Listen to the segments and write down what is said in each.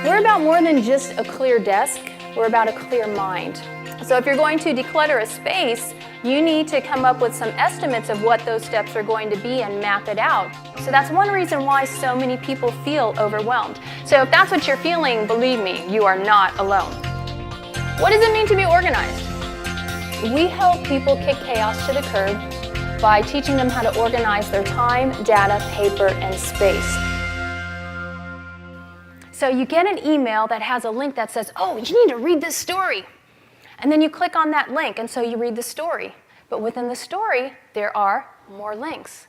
We're about more than just a clear desk, we're about a clear mind. So if you're going to declutter a space, you need to come up with some estimates of what those steps are going to be and map it out. So that's one reason why so many people feel overwhelmed. So if that's what you're feeling, believe me, you are not alone. What does it mean to be organized? We help people kick chaos to the curb by teaching them how to organize their time, data, paper, and space. So you get an email that has a link that says, oh, you need to read this story. And then you click on that link, and so you read the story. But within the story, there are more links.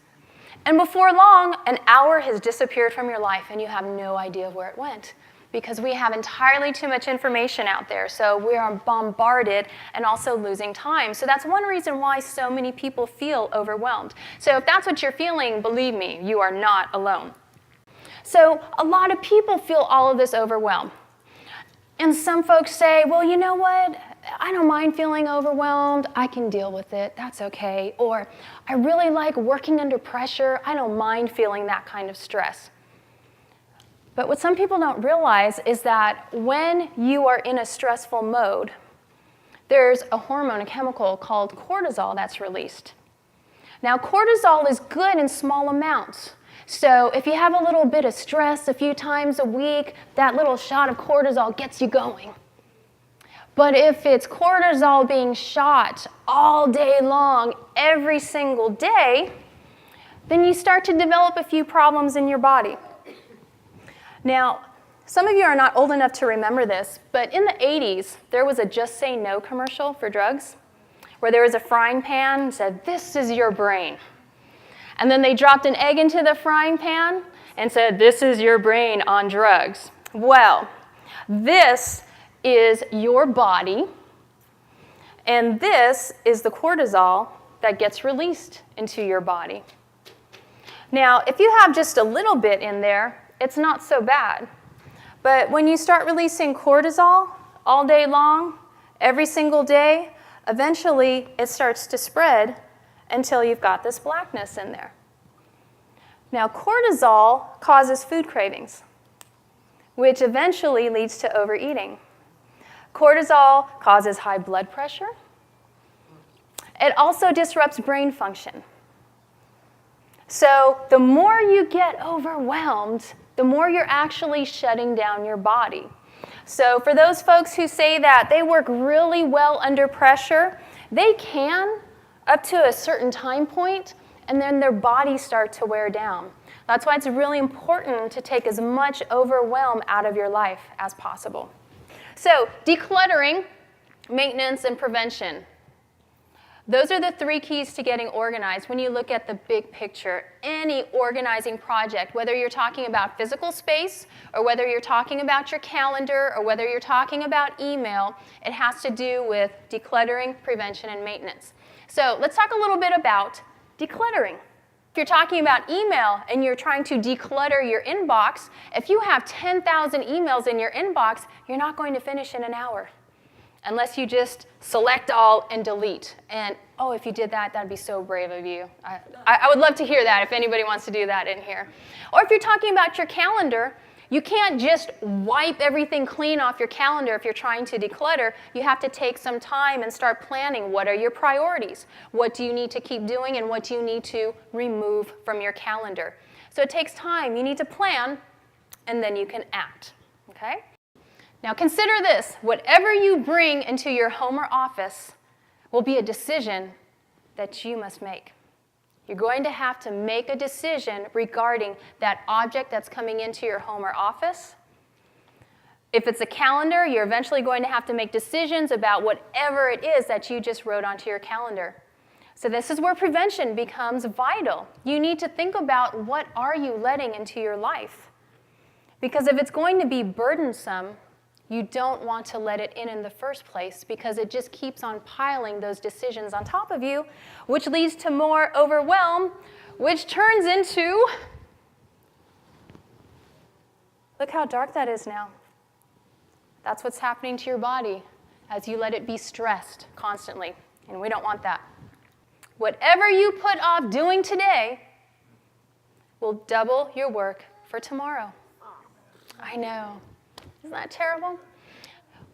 And before long, an hour has disappeared from your life, and you have no idea where it went. Because we have entirely too much information out there, so we are bombarded and also losing time. So that's one reason why so many people feel overwhelmed. So if that's what you're feeling, believe me, you are not alone. So a lot of people feel all of this overwhelm. And some folks say, well, you know what? I don't mind feeling overwhelmed. I can deal with it. That's okay. Or I really like working under pressure. I don't mind feeling that kind of stress. But what some people don't realize is that when you are in a stressful mode, there's a hormone, a chemical called cortisol that's released. Now, cortisol is good in small amounts. So if you have a little bit of stress a few times a week, that little shot of cortisol gets you going. But if it's cortisol being shot all day long, every single day, then you start to develop a few problems in your body. Now, some of you are not old enough to remember this, but in the 80s, there was a Just Say No commercial for drugs, where there was a frying pan and said, this is your brain. And then they dropped an egg into the frying pan and said, this is your brain on drugs. Well, this is your body, and this is the cortisol that gets released into your body. Now, if you have just a little bit in there, it's not so bad. But when you start releasing cortisol all day long, every single day, eventually it starts to spread until you've got this blackness in there. Now, cortisol causes food cravings, which eventually leads to overeating. Cortisol causes high blood pressure. It also disrupts brain function. So the more you get overwhelmed, the more you're actually shutting down your body. So for those folks who say that they work really well under pressure, they can up to a certain time point, and then their bodies start to wear down. That's why it's really important to take as much overwhelm out of your life as possible. So decluttering, maintenance, and prevention. Those are the three keys to getting organized when you look at the big picture. Any organizing project, whether you're talking about physical space, or whether you're talking about your calendar, or whether you're talking about email, it has to do with decluttering, prevention, and maintenance. So let's talk a little bit about decluttering. If you're talking about email and you're trying to declutter your inbox, if you have 10,000 emails in your inbox, you're not going to finish in an hour. Unless you just select all and delete. And, oh, if you did that, that'd be so brave of you. I would love to hear that if anybody wants to do that in here. Or if you're talking about your calendar, you can't just wipe everything clean off your calendar if you're trying to declutter. You have to take some time and start planning. What are your priorities? What do you need to keep doing, and what do you need to remove from your calendar? So it takes time. You need to plan, and then you can act. Okay? Now consider this, whatever you bring into your home or office will be a decision that you must make. You're going to have to make a decision regarding that object that's coming into your home or office. If it's a calendar, you're eventually going to have to make decisions about whatever it is that you just wrote onto your calendar. So this is where prevention becomes vital. You need to think about what are you letting into your life. Because if it's going to be burdensome, you don't want to let it in the first place, because it just keeps on piling those decisions on top of you, which leads to more overwhelm, which turns into, look how dark that is now. That's what's happening to your body as you let it be stressed constantly, and we don't want that. Whatever you put off doing today will double your work for tomorrow. I know. Isn't that terrible?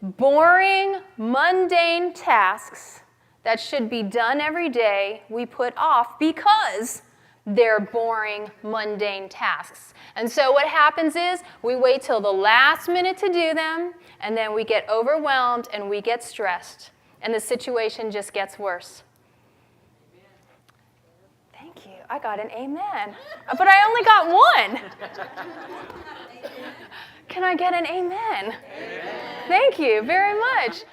Boring, mundane tasks that should be done every day, we put off because they're boring, mundane tasks. And so what happens is we wait till the last minute to do them, and then we get overwhelmed and we get stressed, and the situation just gets worse. Thank you. I got an amen. But I only got one. Can I get an amen? Amen. Thank you very much.